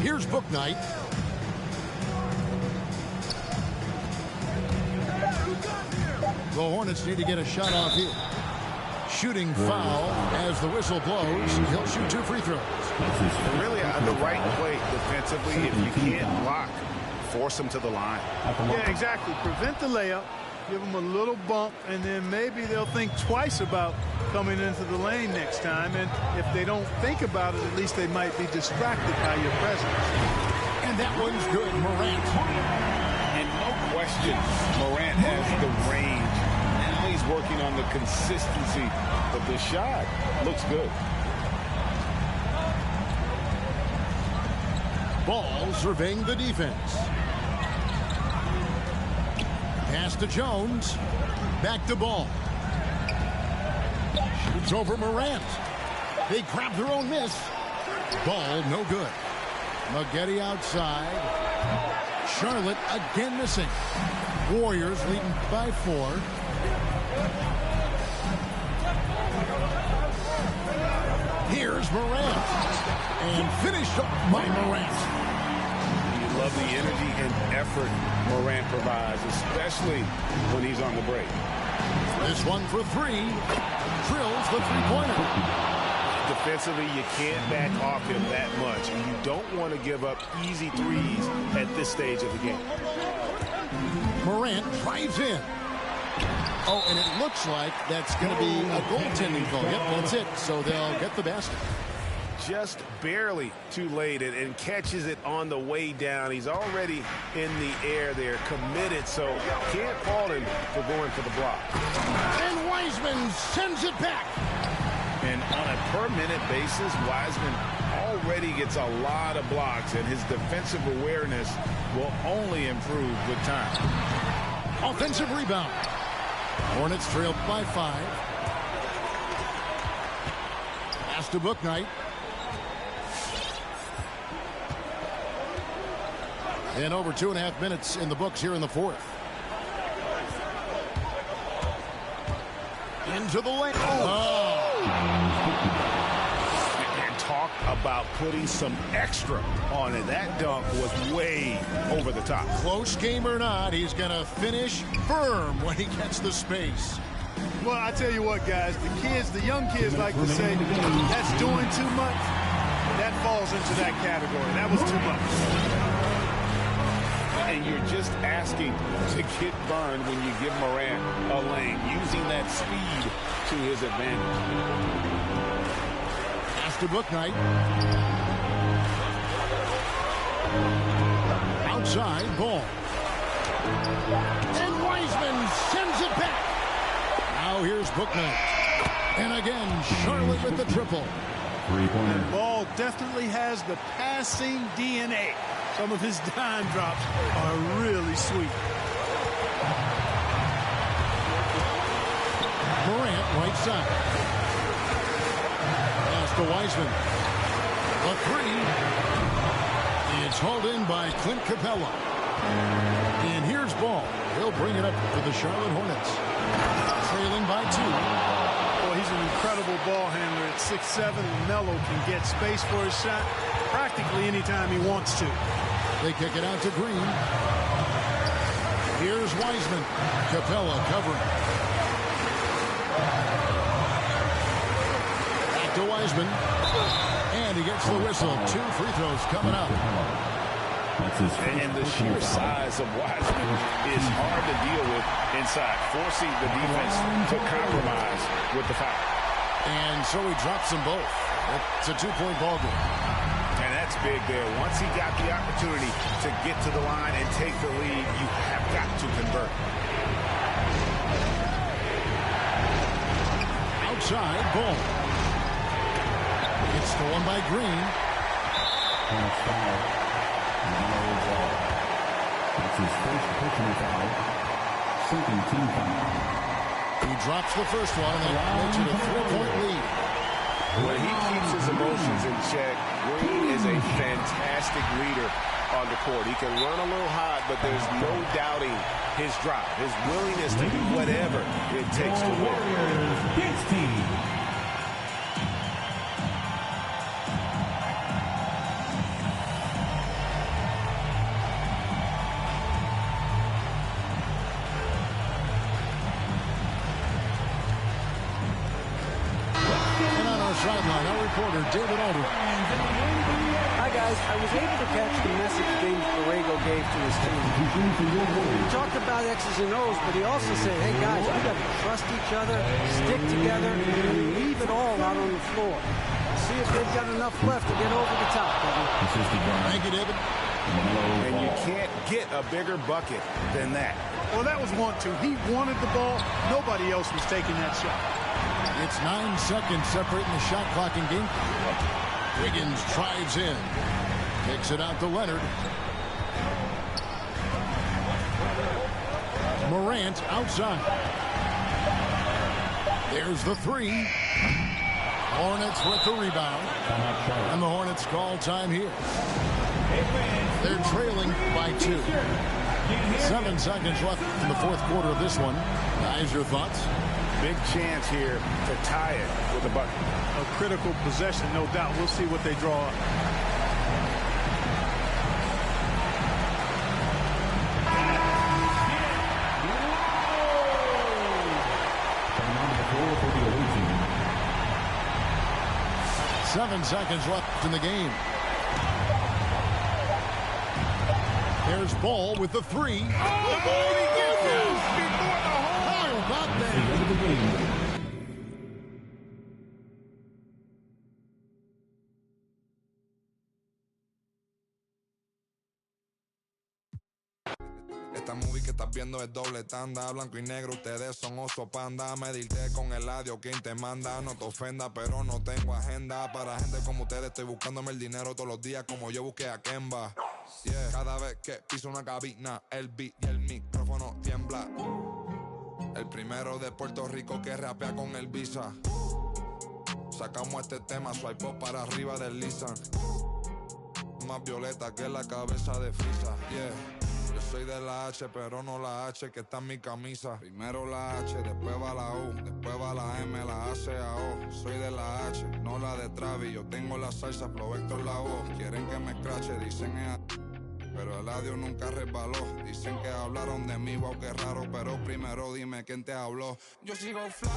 Here's Bouknight. The Hornets need to get a shot off here. Shooting foul as the whistle blows. He'll shoot 2 free throws.
Really the right play defensively. If you can't block, force them to the line.
Yeah, exactly. Prevent the layup. Give them a little bump, and then maybe they'll think twice about coming into the lane next time. And if they don't think about it, at least they might be distracted by your presence.
And that one's good. Morant.
And no question, Morant has the range. Now he's working on the consistency of the shot. Looks good.
Ball surveying the defense. Pass to Jones. Back to Ball. Shoots over Morant. They grab their own miss. Ball no good. Maggette outside. Charlotte again missing. Warriors leading by 4. Here's Morant. And finished off by Morant.
You love the energy and effort Morant provides, especially when he's on the break.
This one for 3. Drills the three-pointer.
Defensively, you can't back off him that much. And you don't want to give up easy threes at this stage of the game.
Morant drives in. Oh, and it looks like that's going to be a goaltending call. Yep, that's it. So they'll get the basket.
Just barely too late and catches it on the way down. He's already in the air there, committed, so can't fault him for going for the block.
And Wiseman sends it back.
And on a per-minute basis, Wiseman already gets a lot of blocks, and his defensive awareness will only improve with time.
Offensive rebound. Hornets trailed by 5. Pass to Bouknight. And over 2.5 minutes in the books here in the fourth. Into the lane. Oh.
And talk about putting some extra on it. That dunk was way over the top.
Close game or not, he's going to finish firm when he gets the space.
Well, I tell you what, guys, the young kids like to say, that's doing too much. That falls into that category. That was too much.
And you're just asking to get burned when you give Morant a lane, using that speed to his advantage.
Pass to Bouknight. Outside, Ball. And Wiseman sends it back. Now here's Bouknight. And again, Charlotte with the triple.
And Ball definitely has the passing DNA. Some of his dime drops are really sweet.
Morant, right side. Pass to Wiseman. A 3. It's hauled in by Clint Capella. And here's Ball. He'll bring it up for the Charlotte Hornets. Trailing by 2.
Boy, he's an incredible ball handler at 6'7". Melo can get space for his shot practically anytime he wants to.
They kick it out to Green. Here's Wiseman. Capella covering. Back to Wiseman. And he gets the whistle. 2 free throws coming up.
And the sheer size of Wiseman is hard to deal with inside, forcing the defense to compromise with the foul.
And so he drops them both. It's a 2-point ball game.
And that's big there. Once he got the opportunity to get to the line and take the lead, you have got to convert.
Outside, Ball. It's stolen by Green.
And it's foul. That's his first personal foul. Second team foul.
He drops the first one, and that makes it a 3-point lead.
When he keeps his emotions in check, Green is a fantastic leader on the court. He can run a little hot, but there's no doubting his drive, his willingness to do whatever it takes to win.
His team.
Sideline, our reporter, David Alder.
Hi, guys. I was able to catch the message James Borrego gave to his team. He talked about X's and O's, but he also said, hey, guys, we got to trust each other, stick together, and leave it all out on the floor. See if they've got enough left to get over the top, baby.
Thank you, David.
And you can't get a bigger bucket than that.
Well, that was 1-2. He wanted the ball. Nobody else was taking that shot.
It's 9 seconds separating the shot clock in game. Wiggins drives in. Kicks it out to Leonard. Morant outside. There's the three. Hornets with the rebound. And the Hornets call time here. They're trailing by 2. 7 seconds left in the fourth quarter of this one. Guys, your thoughts?
Big chance here to tie it with a bucket.
A critical possession, no doubt. We'll see what they draw up.
Seven seconds left in the game. There's Ball with the three.
Esta movie que estás viendo es doble tanda, blanco y negro, ustedes son oso panda. Medirte con el audio, quien te manda. No te ofenda, pero no tengo agenda. Para gente como ustedes estoy buscándome el dinero todos los días como yo busqué a Kemba. Yeah. Cada vez que piso una cabina, el beat y el micrófono tiembla. El primero de Puerto Rico que rapea con el Visa. Sacamos este tema, swipe up para arriba del Lisa. Más violeta que la cabeza de Frisa. Yeah. Yo soy de la H, pero no la H que está en mi camisa. Primero la H, después va la U, después va la M, la A, C, A, O. Soy de la H, no la de Travis. Yo tengo la salsa, Flow Héctor la voz. Quieren que me escrache, dicen pero el audio nunca resbaló. Dicen que hablaron de mí, wow, qué raro. Pero primero dime quién te habló. Yo sigo fly,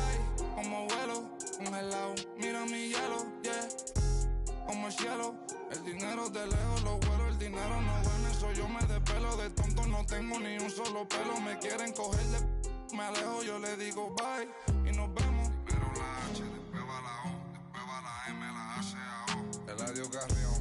como vuelo, congelado. Mira mi hielo, yeah, como el cielo. El dinero de lejos lo vuelo, el dinero no duerme. Soy yo me despelo, de tonto no tengo ni un solo pelo. Me quieren coger de me alejo, yo le digo bye y nos vemos. Primero la H, después va la O, después va la M, la A, C, A, O. Eladio Carrión.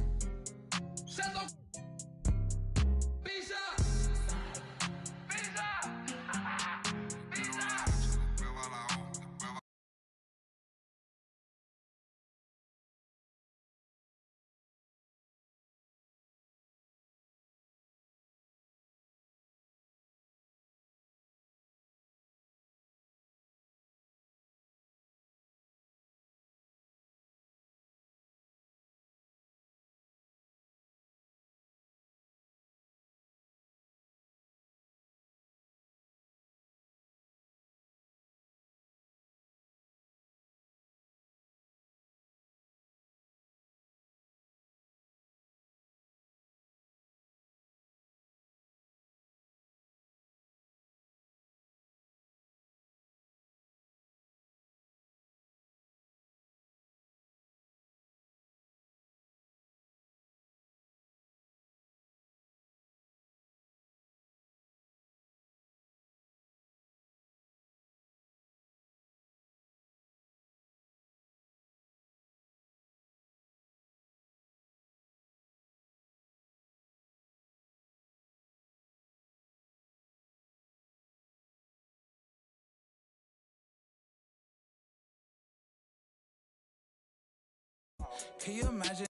Can you imagine